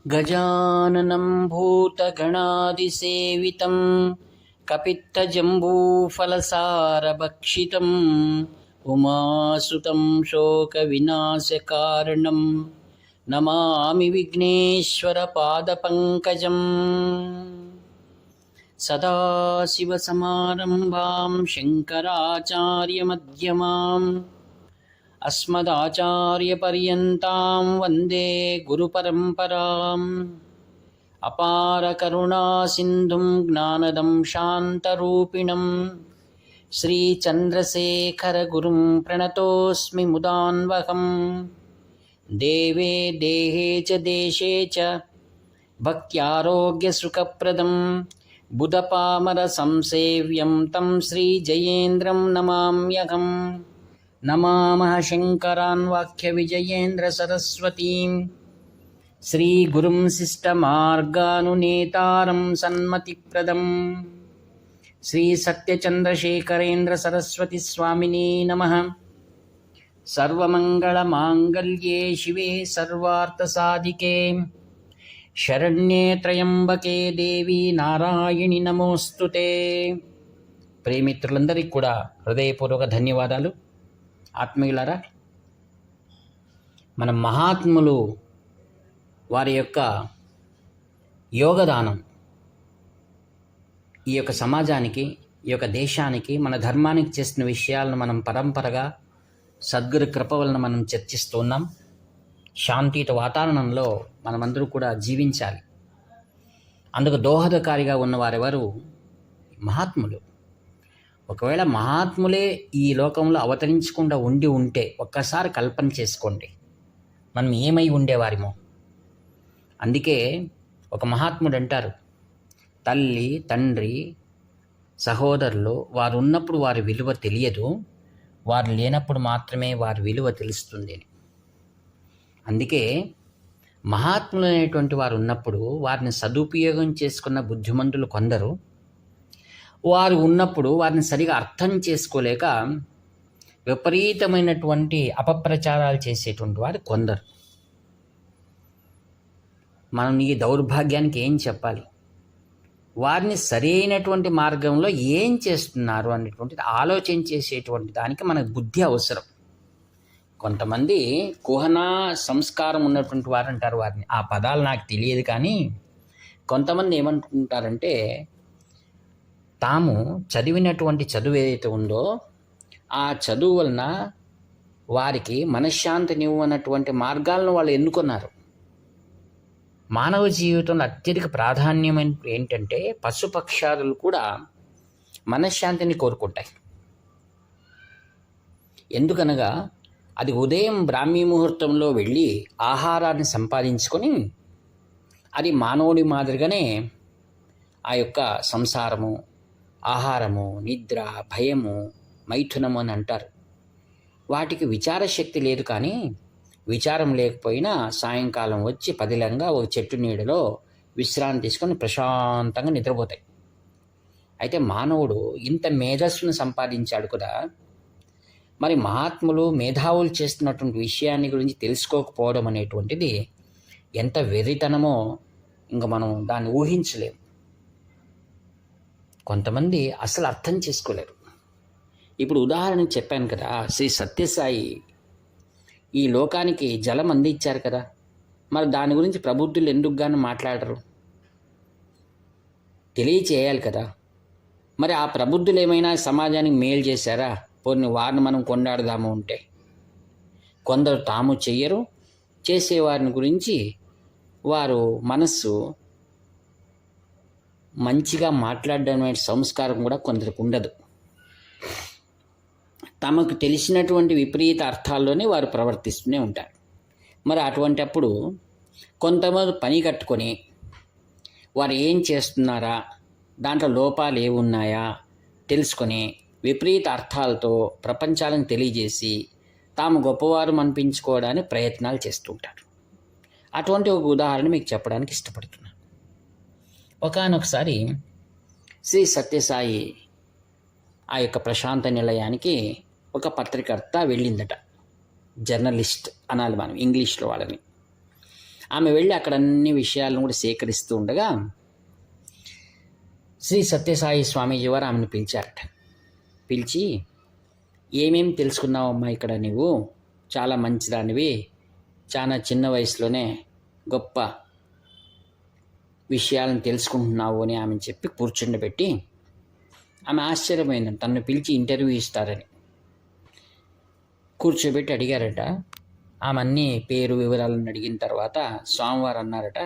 गजाननं भूतगणादिसेवितं कपित्थजम्बूफलसारभक्षितम् उमासुतं शोकविनाशकारणं नमामि विघ्नेश्वरपादपङ्कजम्। सदाशिवसमारम्भां शङ्कराचार्यमध्यमाम् अस्मदाचार्यपर्यन्तां वन्दे गुरुपरम्पराम्। अपारकरुणासिन्धुं ज्ञानदं शान्तरूपिणं श्रीचन्द्रशेखरगुरुं प्रणतोऽस्मि मुदान्वहम्। देवे देहे च देशे च भक्त्यारोग्यसुखप्रदं बुधपामरसंसेव्यं तं श्रीजयेन्द्रं नमाम्यहम्। नमामः शङ्करान् वाक्यविजयेन्द्रसरस्वतीं श्रीगुरुं शिष्टमार्गानुनेतारं सन्मतिप्रदं श्रीसत्यचन्द्रशेखरेन्द्रसरस्वतीस्वामिने नमः। सर्वमङ्गलमाङ्गल्ये शिवे सर्वार्थसाधिके शरण्ये त्र्यम्बके देवी नारायणि नमोस्तुते। ప్రియమిత్రులందరికీ కూడా హృదయపూర్వక ధన్యవాదాలు. ఆత్మీయులారా, మన మహాత్ములు వారి యొక్క యోగదానం ఈ యొక్క సమాజానికి, ఈ యొక్క దేశానికి, మన ధర్మానికి చేసిన విషయాలను మనం పరంపరగా సద్గురు కృప వలన మనం చర్చిస్తూ ఉన్నాం. శాంతియుత వాతావరణంలో మనమందరూ కూడా జీవించాలి. అందుకు దోహదకారిగా ఉన్నవారెవరు? మహాత్ములు. ఒకవేళ మహాత్ములే ఈ లోకంలో అవతరించకుండా ఉంటే ఒక్కసారి కల్పన చేసుకోండి, మనం ఏమై ఉండేవారిమో. అందుకే ఒక మహాత్ముడు అంటారు, తల్లి, తండ్రి, సహోదరులు వారు ఉన్నప్పుడు వారి విలువ తెలియదు, వారు లేనప్పుడు మాత్రమే వారి విలువ తెలుస్తుంది అని. అందుకే మహాత్ములు అనేటువంటి వారు ఉన్నప్పుడు వారిని సదుపయోగం చేసుకున్న బుద్ధిమంతులు కొందరు, వారు ఉన్నప్పుడు వారిని సరిగా అర్థం చేసుకోలేక విపరీతమైనటువంటి అపప్రచారాలు చేసేటువంటి వారు కొందరు. మనం ఈ దౌర్భాగ్యానికి ఏం చెప్పాలి? వారిని సరైనటువంటి మార్గంలో ఏం చేస్తున్నారు అనేటువంటిది ఆలోచన చేసేటువంటి దానికి మనకు బుద్ధి అవసరం. కొంతమంది కుహనా సంస్కారం ఉన్నటువంటి వారు అంటారు వారిని, ఆ పదాలు నాకు తెలియదు, కానీ కొంతమంది ఏమంటుంటారంటే తాము చదివినటువంటి చదువు ఏదైతే ఉందో ఆ చదువు వలన వారికి మనశ్శాంతినివ్వనటువంటి మార్గాలను వాళ్ళు ఎన్నుకున్నారు. మానవ జీవితంలో అత్యధిక ప్రాధాన్యమైన ఏంటంటే పశుపక్షాదులు కూడా మనశ్శాంతిని కోరుకుంటాయి. ఎందుకనగా అది ఉదయం బ్రాహ్మీ ముహూర్తంలో వెళ్ళి ఆహారాన్ని సంపాదించుకొని అది మానవుడి మాదిరిగానే ఆ యొక్క సంసారము, ఆహారము, నిద్ర, భయము, మైథునము అని అంటారు. వాటికి విచారశక్తి లేదు, కానీ విచారం లేకపోయినా సాయంకాలం వచ్చి పదిలంగా ఒక చెట్టు నీడలో విశ్రాంతి తీసుకొని ప్రశాంతంగా నిద్రపోతాయి. అయితే మానవుడు ఇంత మేధస్సును సంపాదించాడు కదా, మరి మహాత్ములు, మేధావులు చేస్తున్నటువంటి విషయాన్ని గురించి తెలుసుకోకపోవడం అనేటువంటిది ఎంత వెర్రితనమో ఇంకా మనం దాన్ని ఊహించలేము. కొంతమంది అసలు అర్థం చేసుకోలేరు. ఇప్పుడు ఉదాహరణకు చెప్పాను కదా, శ్రీ సత్యసాయి ఈ లోకానికి జలం అందించారు కదా, మరి దాని గురించి ప్రబుద్ధులు ఎందుకు కానీ మాట్లాడరు? తెలియచేయాలి కదా. మరి ఆ ప్రబుద్ధులు ఏమైనా సమాజానికి మేలు చేశారా? పోనీ వారిని మనం కొన్నాడదాము అంటే కొందరు తాము చెయ్యరు, చేసేవారిని గురించి వారు మనస్సు మంచిగా మాట్లాడడం అనే సంస్కారం కూడా కొందరికి ఉండదు. తమకు తెలిసినటువంటి విపరీత అర్థాల్లోనే వారు ప్రవర్తిస్తూనే ఉంటారు. మరి అటువంటప్పుడు కొంతమంది పని కట్టుకొని వారు ఏం చేస్తున్నారా, దాంట్లో లోపాలు ఏమున్నాయా తెలుసుకొని విపరీత అర్థాలతో ప్రపంచాలను తెలియజేసి తాము గొప్పవారు అనిపించుకోవడానికి ప్రయత్నాలు చేస్తుంటారు. అటువంటి ఒక ఉదాహరణ మీకు చెప్పడానికి ఇష్టపడుతున్నాను. ఒకానొకసారి శ్రీ సత్యసాయి ఆ యొక్క ప్రశాంత నిలయానికి ఒక పత్రికర్త వెళ్ళిందట. జర్నలిస్ట్ అనాలి మనం ఇంగ్లీష్లో వాళ్ళని. ఆమె వెళ్ళి అక్కడ అన్ని విషయాలను కూడా సేకరిస్తూ ఉండగా శ్రీ సత్యసాయి స్వామీజీ వారు ఆమెను పిలిచారట. పిలిచి, ఏమేమి తెలుసుకున్నావమ్మా ఇక్కడ నువ్వు, చాలా మంచిదానివి, చాలా చిన్న వయసులోనే గొప్ప విషయాలను తెలుసుకుంటున్నావు అని ఆమెను చెప్పి కూర్చుండబెట్టి, ఆమె ఆశ్చర్యమైందంట, తనను పిలిచి ఇంటర్వ్యూ ఇస్తారని. కూర్చోబెట్టి అడిగారట. ఆమె అన్ని పేరు వివరాలను అడిగిన తర్వాత స్వామివారు అన్నారట,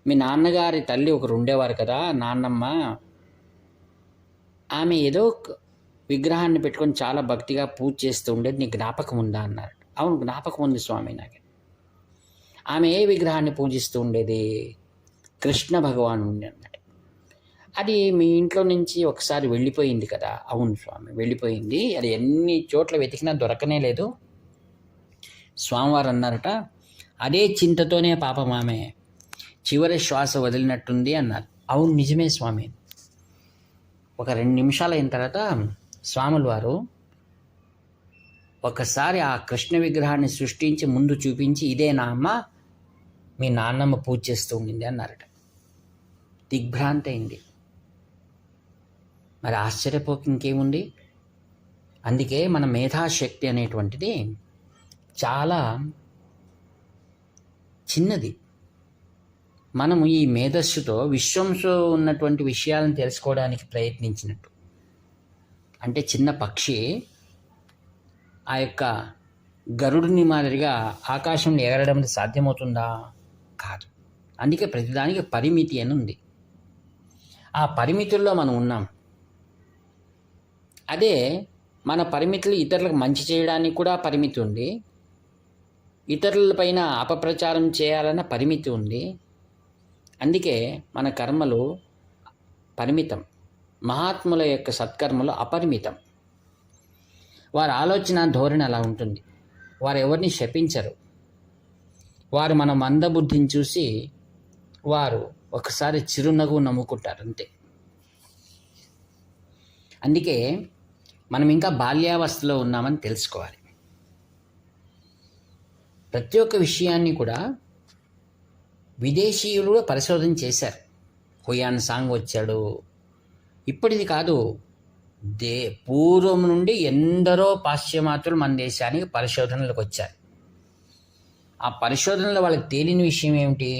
మీ నాన్నగారి తల్లి ఒకరు ఉండేవారు కదా, నాన్నమ్మ, ఆమె ఏదో విగ్రహాన్ని పెట్టుకొని చాలా భక్తిగా పూజ చేస్తూ ఉండేది, నీ జ్ఞాపకం ఉందా అన్నారు. అవును, జ్ఞాపకం ఉంది స్వామి నాకు. ఆమె ఏ విగ్రహాన్ని పూజిస్తూ ఉండేది? కృష్ణ భగవాను అన్నట్టు. అది మీ ఇంట్లో నుంచి ఒకసారి వెళ్ళిపోయింది కదా? అవును స్వామి, వెళ్ళిపోయింది, అది ఎన్ని చోట్ల వెతికినా దొరకనే లేదు. స్వామివారు అన్నారట, అదే చింతతోనే పాపం ఆమె చివరి శ్వాస వదిలినట్టుంది అన్నారు. అవును, నిజమే స్వామి. ఒక 2 నిమిషాలు అయిన తర్వాత స్వాముల వారు ఒకసారి ఆ కృష్ణ విగ్రహాన్ని సృష్టించి ముందు చూపించి, ఇదేనా అమ్మ మీ నాన్నమ్మ పూజ చేస్తూ ఉండింది అన్నారట. దిగ్భ్రాంతి అయింది. మరి ఆశ్చర్యపోక ఇంకేముంది? అందుకే మన మేధాశక్తి అనేటువంటిది చాలా చిన్నది. మనము ఈ మేధస్సుతో విశ్వంలో ఉన్నటువంటి విషయాలను తెలుసుకోవడానికి ప్రయత్నించినట్టు. అంటే చిన్న పక్షి ఆ యొక్క గరుడుని మాదిరిగా ఆకాశంలో ఎగరడం సాధ్యమవుతుందా? కాదు. అందుకే ప్రతిదానికి పరిమితి అని ఉంది. ఆ పరిమితుల్లో మనం ఉన్నాం. అదే మన పరిమితులు ఇతరులకు మంచి చేయడానికి కూడా పరిమితి ఉంది, ఇతరులపైన అపప్రచారం చేయాలన్న పరిమితి ఉంది. అందుకే మన కర్మలు పరిమితం, మహాత్ముల యొక్క సత్కర్మలు అపరిమితం. వారి ఆలోచన ధోరణి అలా ఉంటుంది. వారు ఎవరిని శపించరు. వారు మన మందబుద్ధిని చూసి వారు ఒకసారి చిరునవ్వు నమ్ముకుంటారు, అంతే. అందుకే మనం ఇంకా బాల్యావస్థలో ఉన్నామని తెలుసుకోవాలి. ప్రతి ఒక్క విషయాన్ని కూడా విదేశీయులు పరిశోధన చేశారు. హుయాన్ సాంగ్ వచ్చాడు. ఇప్పటిది కాదు, పూర్వం నుండి ఎందరో పాశ్చిమాత్యులు మన దేశానికి పరిశోధనలకు వచ్చారు. ఆ పరిశోధనలో వాళ్ళకి తేలిన విషయం ఏమిటి?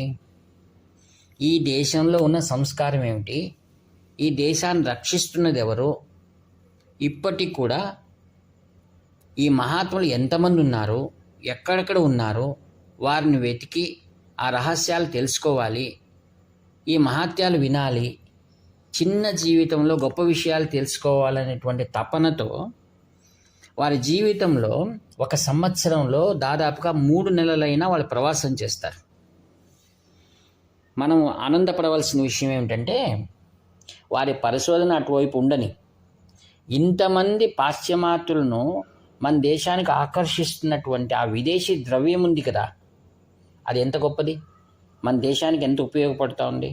ఈ దేశంలో ఉన్న సంస్కారం ఏమిటి, ఈ దేశాన్ని రక్షిస్తున్నది ఎవరు, ఇప్పటికి కూడా ఈ మహాత్ములు ఎంతమంది ఉన్నారు, ఎక్కడెక్కడ ఉన్నారు, వారిని వెతికి ఆ రహస్యాలు తెలుసుకోవాలి, ఈ మహాత్యాలు వినాలి, చిన్న జీవితంలో గొప్ప విషయాలు తెలుసుకోవాలనేటువంటి తపనతో వారి జీవితంలో 1 సంవత్సరంలో దాదాపుగా 3 నెలలైనా వాళ్ళు ప్రవాసం చేస్తారు. మనం ఆనందపడవలసిన విషయం ఏమిటంటే, వారి పరిశోధన అటువైపు ఉండని, ఇంతమంది పాశ్చిమాత్యులను మన దేశానికి ఆకర్షిస్తున్నటువంటి ఆ విదేశీ ద్రవ్యం ఉంది కదా, అది ఎంత గొప్పది, మన దేశానికి ఎంత ఉపయోగపడుతూ ఉంది.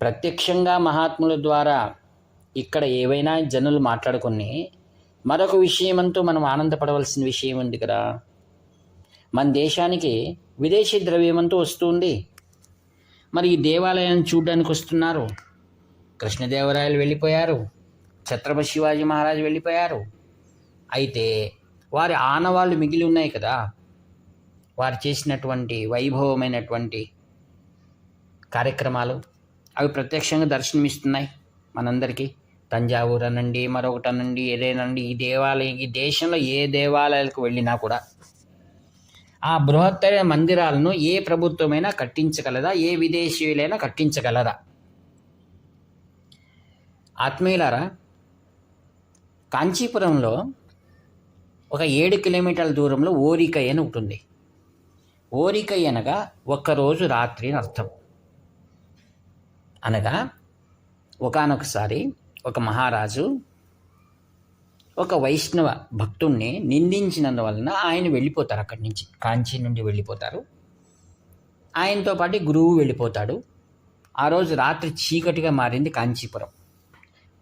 ప్రత్యక్షంగా మహాత్ముల ద్వారా ఇక్కడ ఏవైనా జనులు మాట్లాడుకుని మరొక విషయమంటూ మనం ఆనందపడవలసిన విషయం ఉంది కదా. మన దేశానికి విదేశీ ద్రవ్యమంటూ వస్తుంది. మరి ఈ దేవాలయాన్ని చూడడానికి వస్తున్నారు. కృష్ణదేవరాయలు వెళ్ళిపోయారు, ఛత్రపతి శివాజీ మహారాజు వెళ్ళిపోయారు. అయితే వారి ఆనవాళ్ళు మిగిలి ఉన్నాయి కదా. వారు చేసినటువంటి వైభవమైనటువంటి కార్యక్రమాలు అవి ప్రత్యక్షంగా దర్శనమిస్తున్నాయి మనందరికీ. తంజావూరు అనండి, మరొకటి అనండి, ఏదైనానండి, ఈ దేశంలో ఏ దేవాలయాలకు వెళ్ళినా కూడా ఆ బృహత్తర మందిరాలను ఏ ప్రభుత్వమైనా కట్టించగలదా? ఏ విదేశీయులైనా కట్టించగలరా? ఆత్మీయులారా, కాంచీపురంలో ఒక 7 కిలోమీటర్ల దూరంలో ఓరికై అని ఉంటుంది. ఓరికై అనగా ఒక్కరోజు రాత్రి అని అర్థం. అనగా ఒకానొకసారి ఒక మహారాజు ఒక వైష్ణవ భక్తుణ్ణి నిందించినందువలన ఆయన వెళ్ళిపోతారు, అక్కడి నుంచి కాంచీ నుండి వెళ్ళిపోతారు. ఆయనతో పాటు గురువు వెళ్ళిపోతాడు. ఆ రోజు రాత్రి చీకటిగా మారింది కాంచీపురం.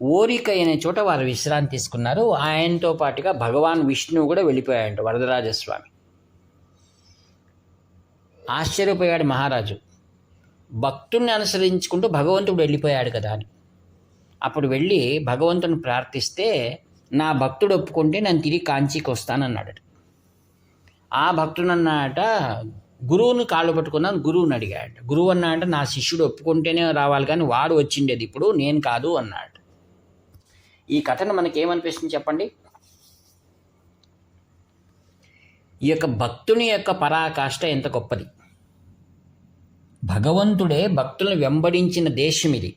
ఓరికై అనే చోట వారు విశ్రాంతి తీసుకున్నారు. ఆయనతో పాటుగా భగవాన్ విష్ణువు కూడా వెళ్ళిపోయాడు, వరదరాజస్వామి. ఆశ్చర్యపోయాడు మహారాజు. భక్తుణ్ణి అనుసరించుకుంటూ భగవంతుడు వెళ్ళిపోయాడు కదా అని. అప్పుడు వెళ్ళి భగవంతుని ప్రార్థిస్తే, నా భక్తుడు ఒప్పుకుంటే నేను తిరిగి కాంచీకి వస్తానన్నాడు. ఆ భక్తుడు అన్నాట, గురువుని కాళ్ళు పట్టుకున్నాను, గురువుని అడిగాడు. గురువు అన్నాడు, నా శిష్యుడు ఒప్పుకుంటేనే రావాలి కానీ వాడు వచ్చిండేది ఇప్పుడు, నేను కాదు అన్నాడు. ఈ కథను మనకేమనిపిస్తుంది చెప్పండి? ఈ యొక్క భక్తుని యొక్క పరాకాష్ఠ ఎంత గొప్పది. భగవంతుడే భక్తులను వెంబడించిన దేశం ఇది.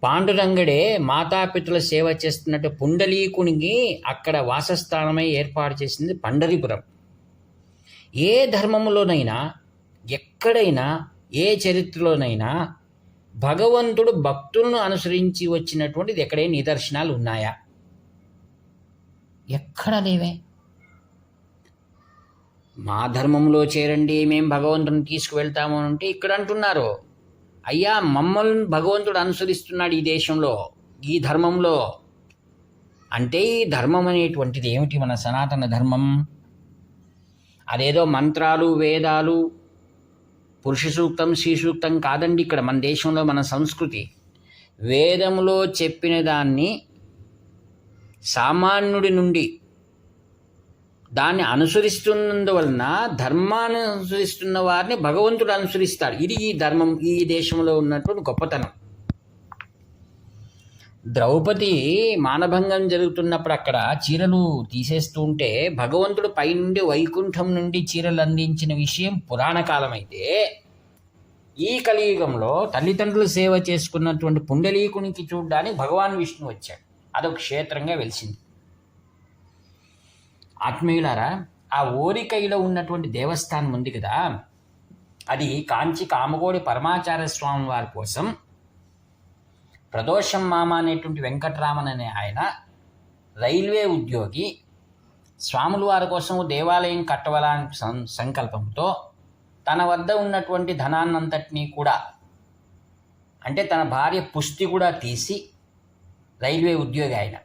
పాండురంగడే మాతాపితుల సేవ చేస్తున్నట్టు పుండలీకునికి అక్కడ వాసస్థానమై ఏర్పాటు చేసింది పండరీపురం. ఏ ధర్మంలోనైనా, ఎక్కడైనా, ఏ చరిత్రలోనైనా భగవంతుడు భక్తులను అనుసరించి వచ్చినటువంటిది ఎక్కడైనా నిదర్శనాలు ఉన్నాయా? ఎక్కడ లేవే. మా ధర్మంలో చేరండి, మేము భగవంతుని తీసుకువెళ్తాము అంటే ఇక్కడ అంటున్నారు, అయ్యా మమ్మల్ని భగవంతుడు అనుసరిస్తున్నాడు ఈ దేశంలో, ఈ ధర్మంలో. అంటే ఈ ధర్మం అనేటువంటిది ఏమిటి? మన సనాతన ధర్మం అదేదో మంత్రాలు, వేదాలు, పురుష సూక్తం, శ్రీ సూక్తం కాదండి. ఇక్కడ మన దేశంలో మన సంస్కృతి వేదంలో చెప్పిన దాన్ని సామాన్యుడి నుండి దాన్ని అనుసరిస్తున్నందువలన ధర్మాన్ని అనుసరిస్తున్న వారిని భగవంతుడు అనుసరిస్తాడు. ఇది ఈ ధర్మం, ఈ దేశంలో ఉన్నటువంటి గొప్పతనం. ద్రౌపది మానభంగం జరుగుతున్నప్పుడు అక్కడ చీరలు తీసేస్తూ ఉంటే భగవంతుడు పైనుండి వైకుంఠం నుండి చీరలు అందించిన విషయం పురాణ కాలమైతే, ఈ కలియుగంలో తల్లిదండ్రులు సేవ చేసుకున్నటువంటి పుండలీకునికి చూడడానికి భగవాన్ విష్ణు వచ్చాడు. అదొక క్షేత్రంగా వెలిసింది. ఆత్మీయులారా, ఆ ఓరికైలో ఉన్నటువంటి దేవస్థానం ఉంది కదా, అది కాంచి కామగోడి పరమాచార్య స్వామి వారి కోసం ప్రదోషం మామ అనేటువంటి వెంకటరామన్ అనే ఆయన రైల్వే ఉద్యోగి స్వాముల వారి కోసం దేవాలయం కట్టవాలని సంకల్పంతో తన వద్ద ఉన్నటువంటి ధనాన్నంతటినీ కూడా, అంటే తన భార్య పుష్టి కూడా తీసి, రైల్వే ఉద్యోగి ఆయన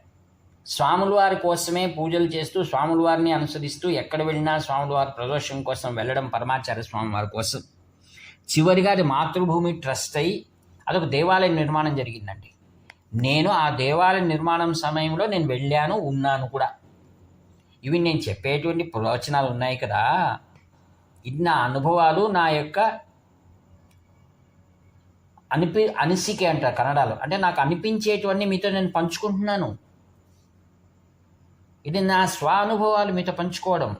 స్వాముల వారి కోసమే పూజలు చేస్తూ, స్వాముల వారిని అనుసరిస్తూ, ఎక్కడ వెళ్ళినా స్వాముల వారి ప్రదోషం కోసం వెళ్ళడం పరమాచార్య స్వామి వారి కోసం. చివరిగా అది మాతృభూమి ట్రస్ట్ అయ్యి అదొక దేవాలయం నిర్మాణం జరిగిందండి. నేను ఆ దేవాలయ నిర్మాణం సమయంలో నేను వెళ్ళాను, ఉన్నాను కూడా. ఇవి నేను చెప్పేటువంటి ప్రవచనాలు ఉన్నాయి కదా, ఇది నా అనుభవాలు, నా యొక్క అనిసికే అంటారు కన్నడలో, అంటే నాకు అనిపించేటువంటి మీతో నేను పంచుకుంటున్నాను. ఇది నా స్వానుభవాలు మీతో పంచుకోవడం.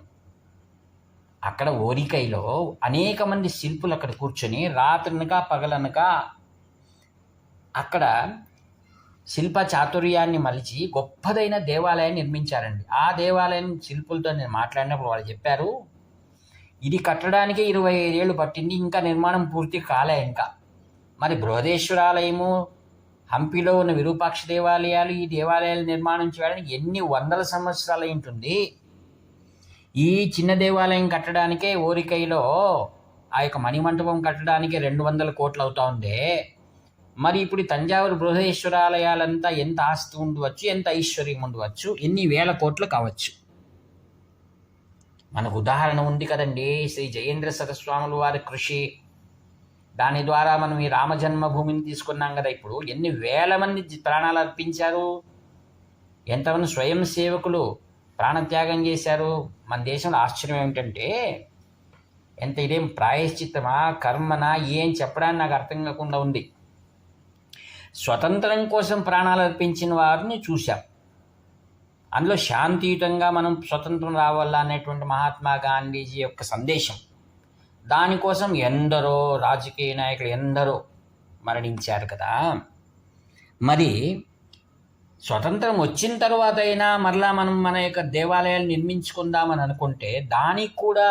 అక్కడ ఓరికైలో అనేక మంది శిల్పులు అక్కడ కూర్చొని రాత్రనక పగలనక అక్కడ శిల్ప చాతుర్యాన్ని మలిచి గొప్పదైన దేవాలయాన్ని నిర్మించారండి. ఆ దేవాలయం శిల్పులతో నేను మాట్లాడినప్పుడు వాళ్ళు చెప్పారు, ఇది కట్టడానికి 25 ఏళ్ళు పట్టింది, ఇంకా నిర్మాణం పూర్తి కాలే ఇంకా. మరి బృహదేశ్వరాలయము, హంపిలో ఉన్న విరూపాక్ష దేవాలయాలు, ఈ దేవాలయాలు నిర్మాణం చేయడానికి ఎన్ని వందల సంవత్సరాలు ఉంటుంది. ఈ చిన్న దేవాలయం కట్టడానికే ఓరికైలో ఆ యొక్క మణిమంటపం కట్టడానికి 200 కోట్లు అవుతా ఉంది. మరి ఇప్పుడు తంజావూరు బృహదేశ్వరాలయాలంతా ఎంత ఆస్తి ఉండవచ్చు, ఎంత ఐశ్వర్యం ఉండవచ్చు, ఎన్ని వేల కోట్లు కావచ్చు. మనకు ఉదాహరణ ఉంది కదండి, శ్రీ జయేంద్ర సరస్వాముల వారి కృషి. దాని ద్వారా మనం ఈ రామజన్మభూమిని తీసుకున్నాం కదా. ఇప్పుడు ఎన్ని వేల మంది ప్రాణాలు అర్పించారు, ఎంతమంది స్వయం సేవకులు ప్రాణత్యాగం చేశారు. మన దేశంలో ఆశ్చర్యం ఏమిటంటే, ఎంత ఇదేం ప్రాయశ్చిత్తమా, కర్మనా, ఏం చెప్పడానికి నాకు అర్థం కాకుండా ఉంది. స్వతంత్రం కోసం ప్రాణాలు అర్పించిన వారిని చూశాం. అందులో శాంతియుతంగా మనం స్వతంత్రం రావాలా అనేటువంటి మహాత్మా గాంధీజీ యొక్క సందేశం. దానికోసం ఎందరో రాజకీయ నాయకులు ఎందరో మరణించారు కదా. మరి స్వతంత్రం వచ్చిన తర్వాత అయినా మరలా మనం మన యొక్క దేవాలయాలు నిర్మించుకుందామని అనుకుంటే దానికి కూడా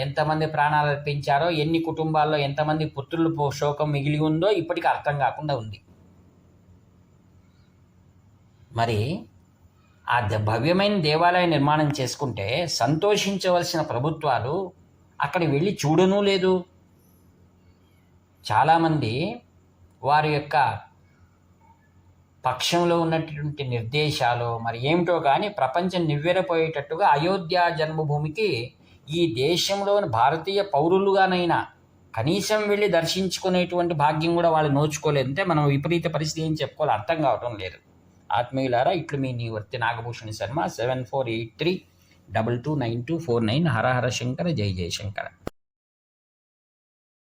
ఎంతమంది ప్రాణాలు అర్పించారో, ఎన్ని కుటుంబాల్లో ఎంతమంది పుత్రులు శోకం మిగిలి ఉందో ఇప్పటికీ అర్థం కాకుండా ఉంది. మరి ఆ భవ్యమైన దేవాలయ నిర్మాణం చేసుకుంటే సంతోషించవలసిన ప్రభుత్వాలు అక్కడ వెళ్ళి చూడనూ లేదు. చాలామంది వారి యొక్క పక్షంలో ఉన్నటువంటి నిర్దేశాలు మరి ఏమిటో కానీ ప్రపంచం నివ్వెరపోయేటట్టుగా అయోధ్య జన్మభూమికి ఈ దేశంలోని భారతీయ పౌరులుగానైనా కనీసం వెళ్ళి దర్శించుకునేటువంటి భాగ్యం కూడా వాళ్ళు నోచుకోలేదు. అంటే మనం విపరీత పరిస్థితి ఏం చెప్పుకోవాలి, అర్థం కావటం లేదు. ఆత్మీయులారా, ఇట్లు మీ వర్తి నాగభూషణ శర్మ. 7483229249. హర హర శంకర, జై జయ శంకర.